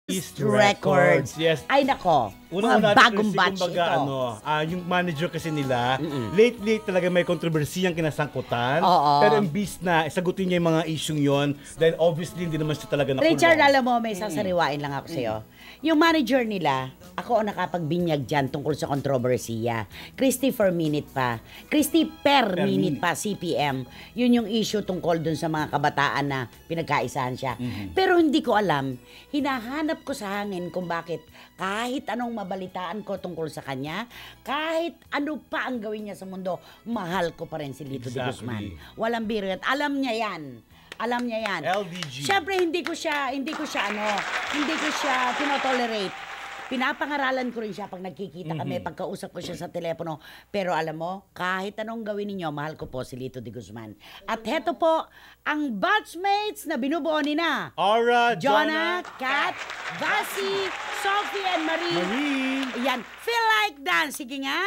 East Records. Yes. Ay nako, Una-una mga bagong batch kumbaga, ito. yung manager kasi nila, lately talaga may kontrobersiyang kinasangkutan. Oo. Pero imbis na sagutin niya yung mga isyung yon, dahil obviously hindi naman siya talaga nakulong. Richard, alam mo, may sasariwain lang ako sa'yo. Yung manager nila, ako ang nakapagbinyag dyan tungkol sa kontrobersiya. Christy per minute pa, CPM. Yun yung issue tungkol dun sa mga kabataan na pinagkaisahan siya. Pero hindi ko alam, hinahanap ko sa hangin kung bakit kahit anong mabalitaan ko tungkol sa kanya, kahit ano pa ang gawin niya sa mundo, mahal ko pa rin si Lito de Guzman. Walang biro yan. Alam niya yan. Alam niya yan. LDG. Siyempre, hindi ko siya tinotolerate. Pinapangaralan ko rin siya pag nagkikita kami, pagkausap ko siya sa telepono. Pero alam mo, kahit anong gawin ninyo, mahal ko po si Lito de Guzman. At heto po, ang batchmates na binubuo ni na Aura, Jonah, Kat, Vasi, Sophie, and Marie. Yan, feel like dance. Sige nga.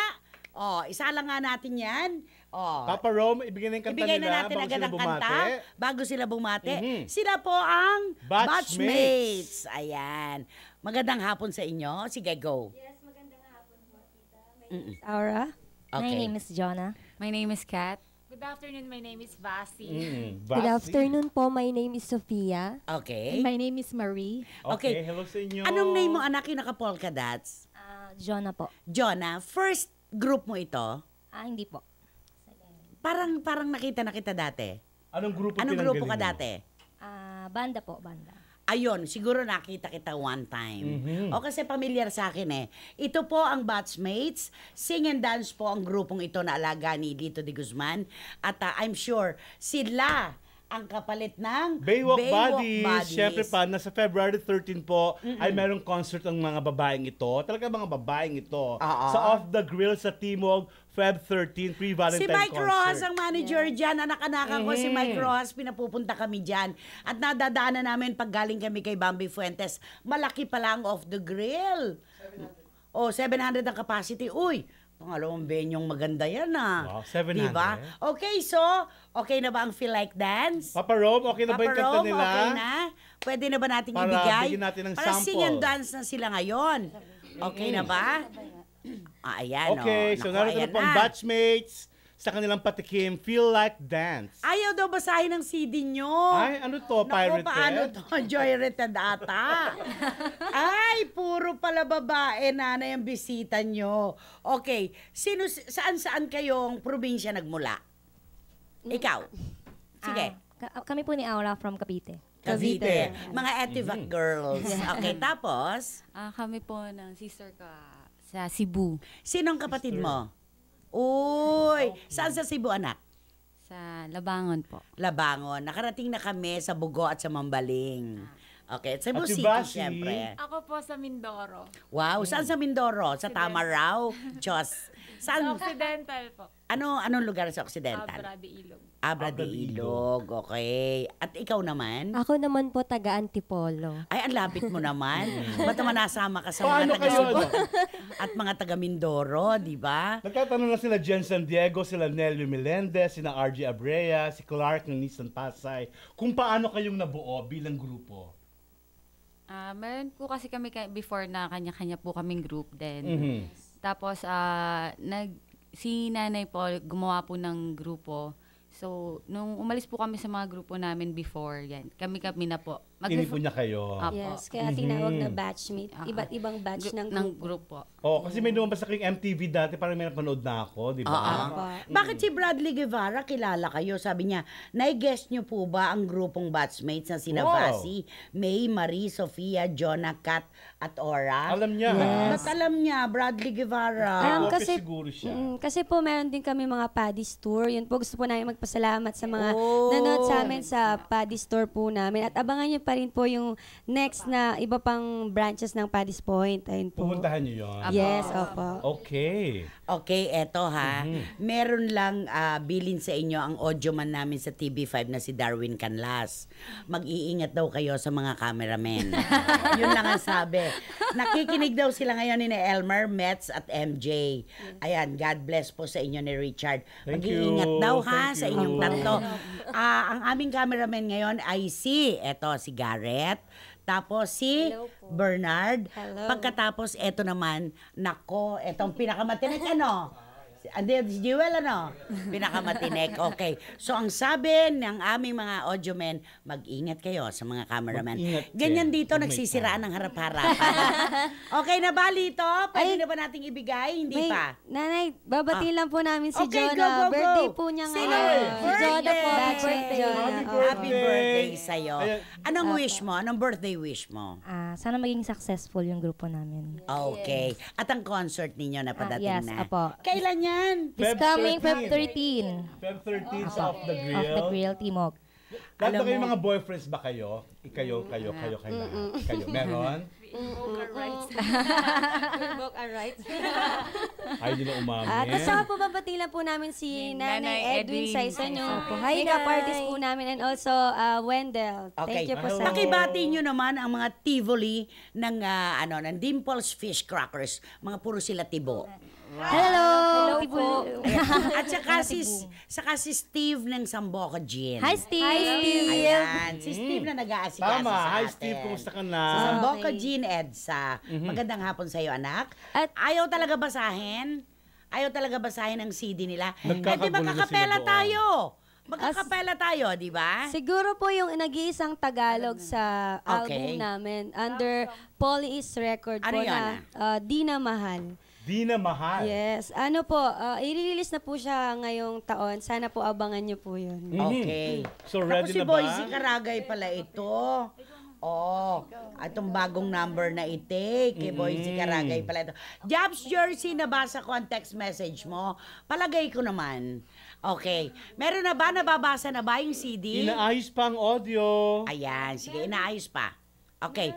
Oh, isa lang nga natin yan. Oh. Papa Rome, ibigay na yung kanta Ibigay nila na natin bago agad sila ang bumate. kanta bago sila bumate. Sila po ang batchmates. Ayan. Magandang hapon sa inyo. Sige, go. Yes, magandang hapon po, tita. My name is Aura. Okay. My name is Jonah. My name is Kat. Good afternoon, my name is Vasi. Good afternoon po, my name is Sophia. Okay. My name is Marie. Okay, Okay. hello sa inyo. Anong name mo, anak, yung naka-polka dots? Jonah po. Jonah, first group mo ito? Hindi po. Parang nakita na kita dati. Anong grupo Anong grupo ka pinanggaling mo? dati? Banda po, banda. Ayun, siguro nakita kita one time. O kasi familiar sa akin eh. Ito po ang batchmates. Sing and dance po ang grupong ito na alaga ni Lito de Guzman. At I'm sure sila ang kapalit ng Baywalk Buddies. Buddies. Siyempre pa, nasa February 13 po, ay merong concert ang mga babaeng ito. Talaga mga babaeng ito. Sa Off the Grill sa Timog, Feb 13, pre-Valentine Si Mike concert. Rojas ang manager dyan. Anak-anakan ko si Mike Rojas. Pinapupunta kami dyan. At nadadaanan namin pag galing kami kay Bambi Fuentes. Malaki pa lang Off the Grill. 700 ang capacity. Uy, pangalawang benyong maganda yan Wow, 700. Diba? Okay, so, okay na ba ang Feel Like Dance? Papa Rome, okay na ba yung Papa kanta Rome, nila? okay na? Pwede na ba natin Para ibigay? bigyan natin ng Para sample. sing and dance na sila ngayon. Okay na ba? Ayan, Okay, so Naku, narito na ayan po ang batchmates sa kanilang patikim, Feel Like Dance. Ayaw daw basahin ng CD nyo. Ay, ano to? Pirated? Naku, paano to? Joyrated ata. Ay, puro pala babae, nanay ang bisita nyo. Okay, saan-saan kayong probinsya nagmula? Ikaw. Sige. Kami po ni Aura from Cavite. Cavite. Mga Etivac girls. Okay, tapos, Kami po ng sister ko sa Cebu. sinong kapatid mo? Uy, saan sa Cebu, anak? Sa Labangon po. Labangon. Nakarating na kami sa Bugo at sa Mambaling. Okay, at Cebu At si City, Basi? syempre. Ako po sa Mindoro. Wow, saan sa Mindoro? Sa Tamaraw? Diyos. Sa Saan? Occidental po. Anong lugar sa Occidental? Abra de Ilog. Abra de Ilog. Okay. At ikaw naman? Ako naman po taga Antipolo. Ay, ang lapit mo naman. Ba't naman nasama ka sa Paano mga taga kayo, Cebu ano? at mga taga Mindoro, di ba? Nagtatanong na sila Jen San Diego, sila Nelly Melendez, sina RJ Abrea, si Clark ng Nissan Pasay. Kung paano kayong nabuo bilang grupo? Meron po kasi kami before na kanya-kanya po kaming group din. Tapos, si nanay po gumawa po ng grupo. So, nung umalis po kami sa mga grupo namin before, yan, kami-kami na po. Inipon niya kayo. Apo. Yes, kaya tinawag na batchmate. Iba't ibang batch ng ng grupo. grupo. Kasi may lumabas sa aking MTV dati, parang may napanood na ako, di ba? Bakit si Bradley Guevara kilala kayo? Sabi niya, nai-guess niyo po ba ang grupong batchmates na sina Wow. Vasi, May, Marie, Sofia, Jonah, Kat, at Aura? Alam niya. Ba't alam niya, Bradley Guevara? Copy kasi, siguro siya. kasi po meron din kami mga Paddy's Tour. Yun po, gusto po namin magpasalamat sa mga Oh. nanood sa amin sa Paddy's Tour po namin. At abangan niyo pa rin po yung next na iba pang branches ng Paddy's Point. Ayun po. Pumuntahan niyo yun. Yes, opo. Okay. Okay, eto ha. Meron lang bilin sa inyo ang audio man namin sa TV5 na si Darwin Canlas. Mag-iingat daw kayo sa mga cameramen. Yun lang ang sabi. Nakikinig daw sila ngayon ni Elmer, Metz at MJ. Ayan, God bless po sa inyo ni Richard. Thank Mag-iingat you. daw ha Thank sa you. inyong tatlo. Ang aming cameraman ngayon ay si Garrett. Tapos si Hello po. Bernard. Hello. Pagkatapos, eto naman, nako, etong pinakamatinik, ano? Si Jewel, ano? Pinakamatinik. Okay. So, ang sabi ng aming mga audio men, mag-ingat kayo sa mga cameraman. Mag-ingat Ganyan din. dito, Huwag may nagsisiraan ng harap-harapan. Okay na ba, Lito? Pwede Ay. na ba nating ibigay? Hindi May, pa. Nanay, babatiin lang po namin si Okay, Jonah. go. Birthday po niya Sino? ngayon. Birthday! Si Jonah po. Happy Birthday. Happy Jonah. Happy birthday sa'yo. Ayan. Anong wish mo? Anong birthday wish mo? Sana maging successful yung grupo namin. Okay. At ang concert ninyo na padating yes, na. apo. Kailan yan? This Feb coming 13. Feb 13 Feb 13 sa Off the Grill. of the Grill Timog. Lahat Alam ba kayo mo- mga boyfriends ba kayo? Kayo. Kayo. Meron? Book a right. Ayaw nyo na umamin. At saka po babati lang po namin si Nanay Edwin Saison, yung makeup artist po namin, and also Wendell. Okay. Thank you po sa... Pakibati nyo naman ang mga Tivoli ng ng Dimples Fish Crackers. Mga puro sila tibo. Hello! po. Ayan. At saka si Steve ng Sambuca Gin. Hi, Steve! Ayan. Si Steve na nag-aasikaso Tama. sa Hi atin. Steve, kumusta ka Si na? Sambuca Gin Edsa. Magandang hapon sa iyo, anak. At- Ayaw talaga basahin? Ayaw talaga basahin ang CD nila? Eh, di Nagkakagulo na magkakapela sila doon. tayo. Magkakapela tayo, di ba? Siguro po yung nag-iisang Tagalog sa Okay. album namin under Polly East Record Ano po yun, na Di Na Mahal. Di na mahal. Yes. Ano po, i-release na po siya ngayong taon. Sana po abangan niyo po yun. Okay. So Tapos ready si na ba? Boyzy Karagay pala ito. Oh, itong bagong number na i-take. Kay Boyzy Karagay pala ito. Jobs Jersey, nabasa ko ang text message mo. Palagay ko naman. Okay. Meron na ba? Nababasa na ba yung CD? Inaayos pa ang audio. Ayan. Sige, inaayos pa. Okay.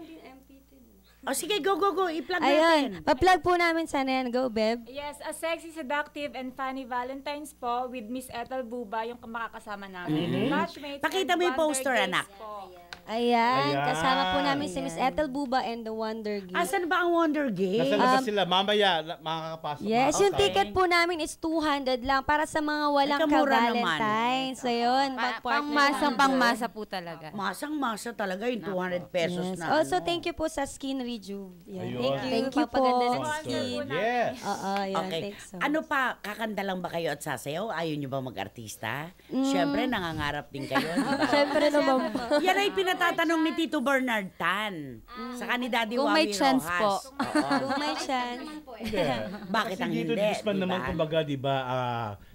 O sige, go. I-plug Ayun. natin. Pa-plug po namin sana yan. Go, Beb. Yes, a sexy, seductive, and funny Valentine's po with Miss Ethel Buba, yung makakasama namin. Batchmates Pakita and mo yung Wonder poster, Girls anak. po. Ayan. Ayan. Kasama po namin si Miss Ethel Buba and the Wonder Geek. Asan ba ang Wonder Game? Nasa labas sila. Mamaya, makakapasok. Yes, yung Okay. ticket po namin is 200 lang para sa mga walang Ay, kamura ka-Valentine's. So yun, Pangmasa po talaga. Masang-masa talaga yung 200 pesos Yes. na. Also, ano. thank you po sa Skin Reju. Yan. Ayun. Thank you. Thank you Papaganda po. ng skin. Yes. Oo, yun. Okay. Thanks so Ano pa, kakanta lang ba kayo at sasayaw? Ayaw nyo ba mag-artista? Siyempre, nangangarap din kayo, di ba? Siyempre naman po. Yan ay pinatatanong ni Tito Bernard Tan. Saka ni Daddy Kung Wawi may chance Rojas. po. Oo. Kung may chance. Hindi. Bakit Kasi ang dito hindi? Guzman Di naman, ba? kumbaga, di ba,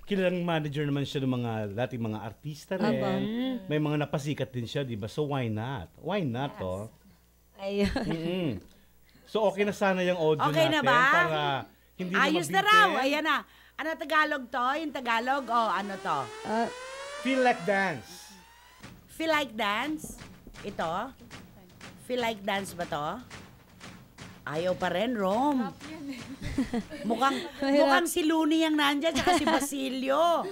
kilalang manager naman siya ng mga dating mga artista rin. May mga napasikat din siya, di ba? So why not? Why not, to? Ayun. Mm-mm. So okay na sana yung audio Okay na natin ba? para hindi Ayos na mabitin. raw. Ayan na. Ano Tagalog to? Yung Tagalog? O ano to? Feel like dance. Feel like dance? Ito? Feel like dance ba to? Ayaw pa rin, Rom. mukhang si Looney ang nandyan, tsaka si Basilio.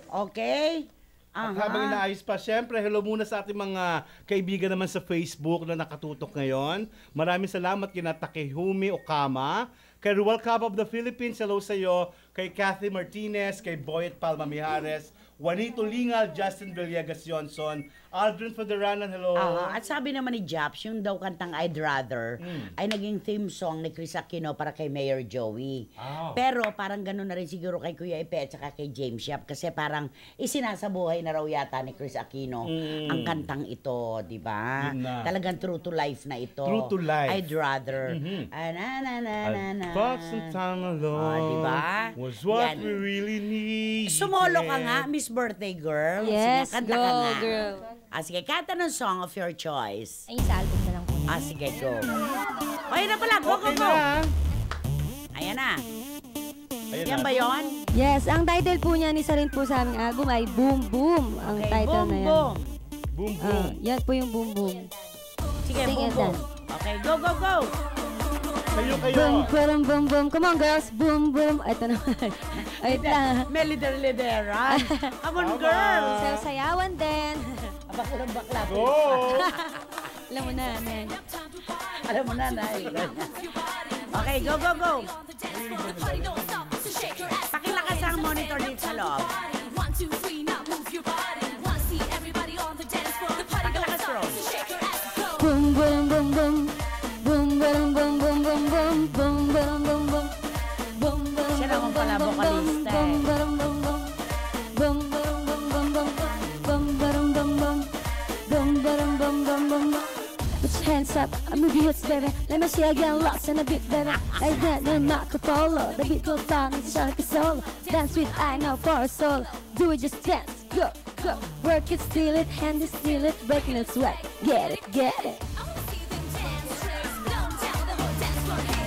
Okay? At habang inaayos pa, syempre, hello muna sa ating mga kaibigan naman sa Facebook na nakatutok ngayon. Maraming salamat kina Takehumi Okama, kay Ruel Cup of the Philippines, hello sa iyo, kay Kathy Martinez, kay Boyet Palma Mijares, Juanito Lingal, Justin Villegas Johnson, Aldrin Federanan, hello. At sabi naman ni Japs, yung daw kantang I'd Rather ay naging theme song ni Chris Aquino para kay Mayor Joey. Oh. Pero parang gano'n na rin siguro kay Kuya Epe at saka kay James Yap kasi parang isinasabuhay na raw yata ni Chris Aquino ang kantang ito, di ba? Yun na. Talagang true to life na ito. True to life. I'd Rather. Na. I thought some time alone di ba? was what Yan. we really need. Sumolo ka nga, Miss Birthday Girl. Yes, Sige, kanta go, ka nga. girl. Sige, kanta ng song of your choice. Ay, sa album na lang po. Sige, go. Ayun na pala, go, Okay go. na. Ayan na. Ayan Yan na. ba yun? Yes, ang title po niya, isa rin po sa aming album ay Boom Boom. Ang Okay, title boom, na yan. boom. Boom, boom. Yan po yung Boom Boom. Sige, Sing boom, it boom. then. Okay, go, go, go. Kayo. Boom, boom, boom, boom. Come on, girls. Boom, boom. Ito naman. Wait lang. May lider-lideran. Come on, Tama. girl. Sayawan din. Baklang bakla. Go! Alam mo na, men. Alam mo na, Nay. Okay, go, go, go. Pakilakas ang monitor dito sa loob. Pakilakas, bro. Boom, boom, boom, barum bum bum bum bum bum barum bum bum bum barum Siya naman pala vocalista eh. bum barum bum bum bum barum bum bum bum bum barum bum bum bum barum bum bum bum bum. Put your hands up, I'm with you, baby. Let me see you get lost in a beat, baby. Like that, you're not to follow. The beat goes down, it's like a solo. Dance with I know for a soul. Do it, just dance, go, go. Work it, steal it, hand it, steal it, breaking it, sweat. Get it, get it.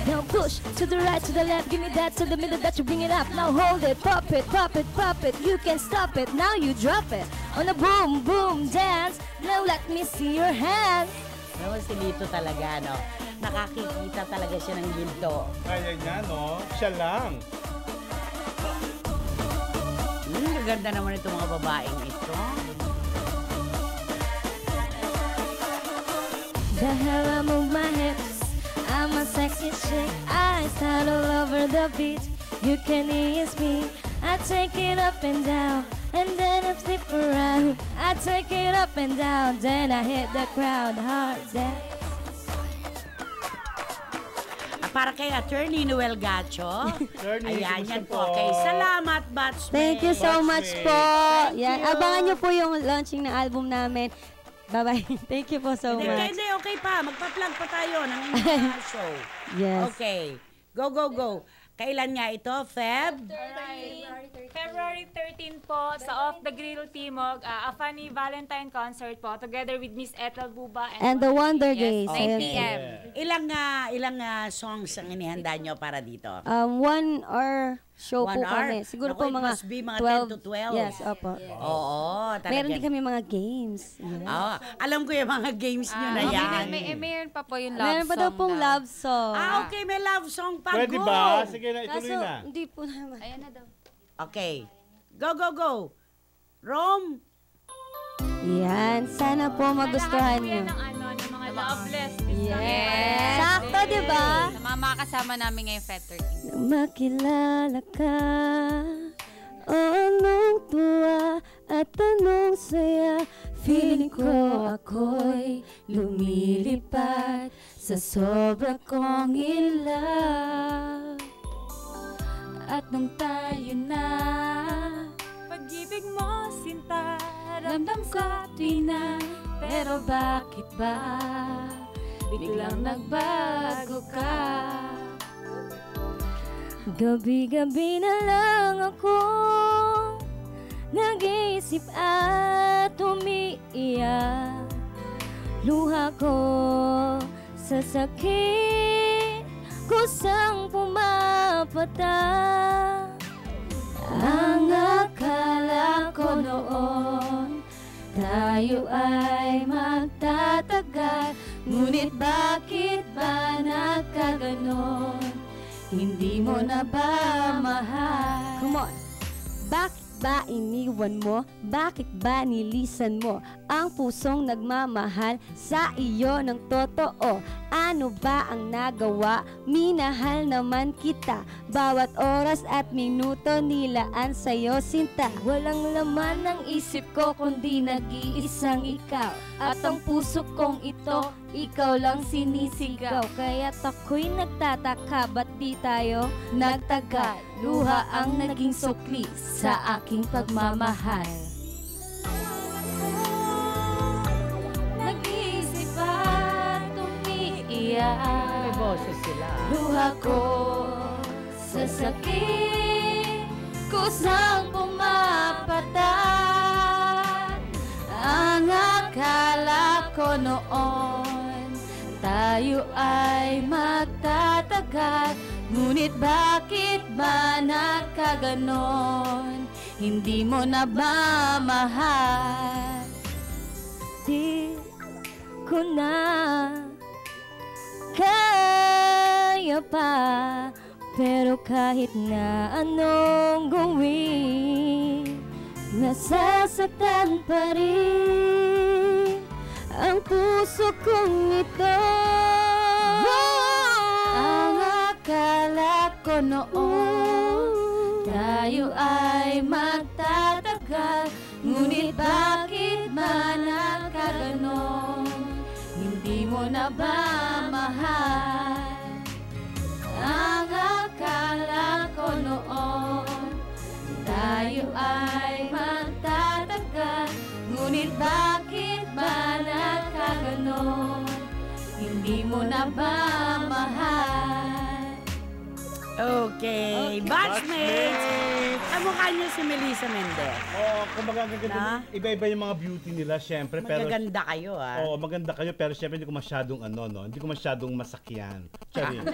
Now push to the right, to the left, give me that to the middle, that you bring it up. Now hold it, pop it, pop it, pop it. You can stop it, now you drop it. On a boom, boom, dance. Now let me see your hands. Naman si Lito talaga, no? Nakakikita talaga siya ng ginto. Kaya niya, no? Siya lang. Gaganda naman itong mga babaeng ito. The hell I move my hips, I'm a sexy chick. I start all over the beat, you can ease me. I take it up and down, and then I flip around. I take it up and down, then I hit the crowd hard. Para kay Attorney Noel Gacho. Attorney, Ayan, kumusta yan po? po. Okay, salamat, Batchmate. Thank you so much po. Thank Yan, you. abangan nyo po yung launching ng album namin. Bye-bye. Thank you po so Hindi, much. hindi, okay pa. Magpa-plug pa tayo ng show. Yes. Okay. Go, go, go. Kailan nga ito? February 13 po sa Off the Grill Timog, a funny Valentine concert po together with Miss Ethel Buba And the Wonder Days. 9 Ayun. p.m. Ilang songs ang inihanda nyo para dito? 1 hour show 1 po hour? kami. Siguro Naku, po it mga must be mga 10 to 12. Yes, opo. Oo, talaga. Meron din kami mga games. Yes. Alam ko yung mga games nyo na yan. Mayroon pa po yung love Meron pa daw pong love song. Okay, may love song pa. Pwede Go! ba? Sige na, ituloy Kaso, na. hindi po naman. Ayan na daw. Okay. Go, go, go. Rome. Yan, sana po magustuhan nyo. ng mga loveless. Yes. Sakto, di ba? Sa mga makakasama namin ngayong Feb 13. Nang makilala ka, o anong tuwa at anong saya. Feeling ko ako'y lumilipad sa sobra kong in love. At nung tayo na, Pag-ibig mo, sinta, ramdam ko tuwina. Pero bakit ba biglang nagbago ka? Gabi-gabi na lang ako nag-iisip at umiiyak. Luha ko sa sakit, kusang pumapatak. Ang akala ko noon, tayo ay magtatagal. Ngunit bakit ba nagkaganon? Hindi mo na ba mahal? Come on! Bakit ba iniwan mo? Bakit ba nilisan mo ang pusong nagmamahal sa iyo ng totoo? Ano ba ang nagawa? Minahal naman kita. Bawat oras at minuto nilaan sa'yo sinta. Walang laman ng isip ko kundi nag-iisang ikaw. At ang puso kong ito, ikaw lang sinisigaw. Kaya't ako'y nagtataka, ba't di tayo nagtagal? Luha ang naging sukli sa aking pagmamahal. Nag-iisip at umiiyak. May boses sila. Luha ko sa sakit, kusang pumapatak. Ang akala ko noon, tayo ay magtatagal. Ngunit bakit ba nagkaganon? Hindi mo na ba mahal? Di ko na kaya pa, pero kahit na anong gawin, nasasaktan pa rin ang puso kong ito. Ang akala ko noon, tayo ay magtatagal. Ngunit bakit ba nagkaganon? Hindi mo na ba mahal? Di mo na ba mahal? Okay, batchmates! Ang mukha niyo si Melissa Mendez. Oo, kumbaga Na? gaganda. Iba-iba yung mga beauty nila, syempre. Pero, Magaganda kayo, ah. oo, maganda kayo, pero syempre hindi ko masyadong hindi ko masyadong masakyan. Charing.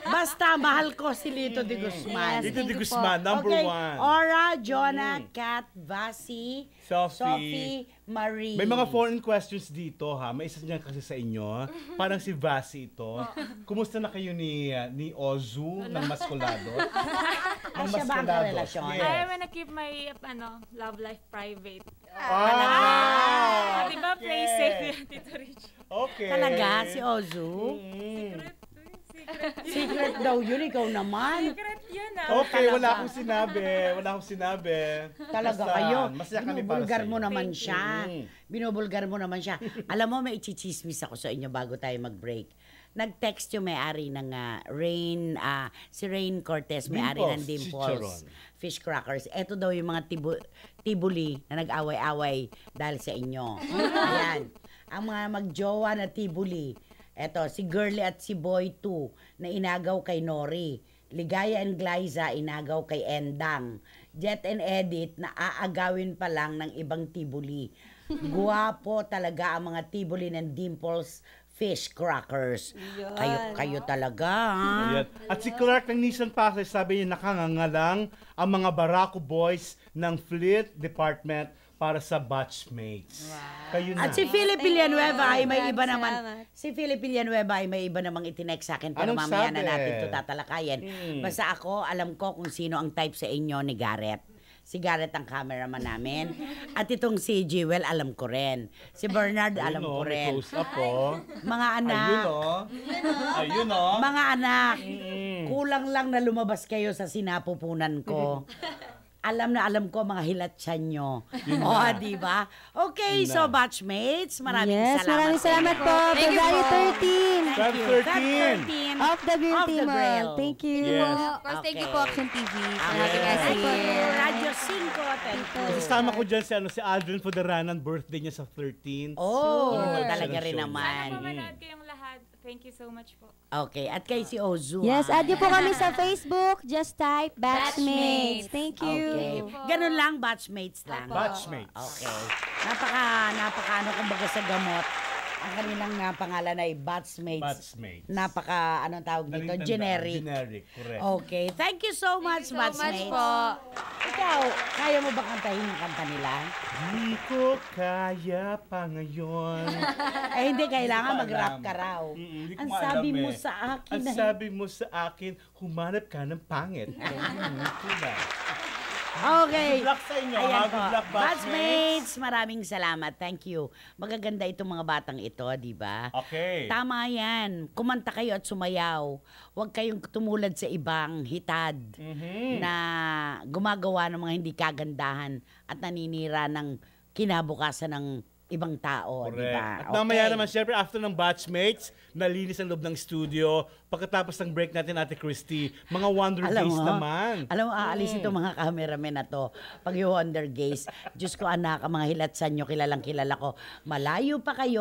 Basta, mahal ko si Lito de Guzman. Yes. Dito Thank di you Guzman, number Okay, one. Aura, Jonah, Kat, Vasi, Sophie. Marie. May mga foreign questions dito ha. May isa niyan kasi sa inyo. Parang si Vasi ito. Kumusta na kayo ni Ozu ng Mascolado? Ah, siya ba ang karelasyon? Yes. I wanna keep my love life private. Ah! Di ba play safe yun, Tito Rich? Okay. Talaga, si Ozu? Mm. Secret daw yun, ikaw naman. Secret yun Okay, Talaga. wala akong sinabi. Talaga Basta, kayo. masaya kami para Binubulgar sa mo iyo. naman Thank siya. you. Binubulgar mo naman siya. Alam mo, may ichichismis ako sa inyo bago tayo mag-break. Nag-text yung may-ari ng si Rain Cortez, may-ari ng Dimples, Dimples Fish Crackers. Ito daw yung mga tibuli na nag-away-away dahil sa inyo. Ayan. Ang mga magjowa na tibuli. Eto, si Girlie at si Boy 2 na inagaw kay Nori. Ligaya and Glyza inagaw kay Endang. Jet and Edit na aagawin pa lang ng ibang tibuli. Guwapo talaga ang mga tibuli ng Dimples Fish Crackers. Kayo talaga, ha? Ayan. At si Clark ng Nissan Pasay, sabi niya nakangangalang ang mga Barako Boys ng Fleet Department para sa batchmates. Kayo na. At si Philip Villanueva ay may iba naman. Salamat. Si Philip Villanueva ay may iba namang itinext sa akin pero Anong mamaya sabi? na natin ito tatalakayin. Hmm. Basta ako, alam ko kung sino ang type sa inyo ni Garrett. Si Garrett ang cameraman namin. At itong si Jewel, alam ko rin. Si Bernard, alam ko May rin. close up po. Mga anak, Ayun o. mga anak, kulang lang na lumabas kayo sa sinapupunan ko. Alam ko mga hilatsyan nyo. Di ba? Okay, Yun so na. batchmates, maraming Yes, salamat. maraming salamat po. Thank you February po. 13. Thank you. Feb 13. 13. Of the Green Of the Team. Grail. Thank you. Yes. Of course, thank you Okay. po Action TV for Okay. having us Thank you. here. Radio 5, thank you. Kasama ko dyan si Aldrin Foderanan, birthday niya sa 13th. Oh, Sure. talaga Sure. rin Sana naman. po manood kayong lahat. Thank you so much po. Okay, at kay si Ozu. Yes, ah. add niyo po kami sa Facebook. Just type Batchmates. Thank you. Okay. Ganun lang, batchmates lang. Batchmates. Okay. Napaka kumbaga sa gamot. Ang kanilang pangalan ay batchmates. Batchmates. Anong tawag dito? Daling tandaan. Generic. Generic, correct. Okay. Thank you so much, Thank you so much batchmates. po. Ikaw, kaya mo ba kantahin ang kanta nila? Di ko kaya pa ngayon. Hindi, kailangan Hindi ko mag-rap alam. ka raw. Hindi ko Ang alam sabi mo eh. sa akin Ang na sabi mo sa akin, humanap ka ng pangit. Okay. Good luck sa inyo, Ayan ha? po. Good luck, batchmates. Batchmates, maraming salamat. Thank you. Magaganda itong mga batang ito, di ba? Okay. Tama yan. Kumanta kayo at sumayaw. Huwag kayong tumulad sa ibang hitad na gumagawa ng mga hindi kagandahan at naninira ng kinabukasan ng ibang tao, di Correct. ba? At mamaya naman, syempre, after ng batchmates, nalinis ang loob ng studio. Pagkatapos ng break natin, Ate Christy, mga Wonder Days naman. Alam mo, aalis itong mga cameramen na to. Pag yung Wonder Gaze, Diyos ko anak, ang mga hilatsan nyo, kilalang kilala ko. Malayo pa kayo.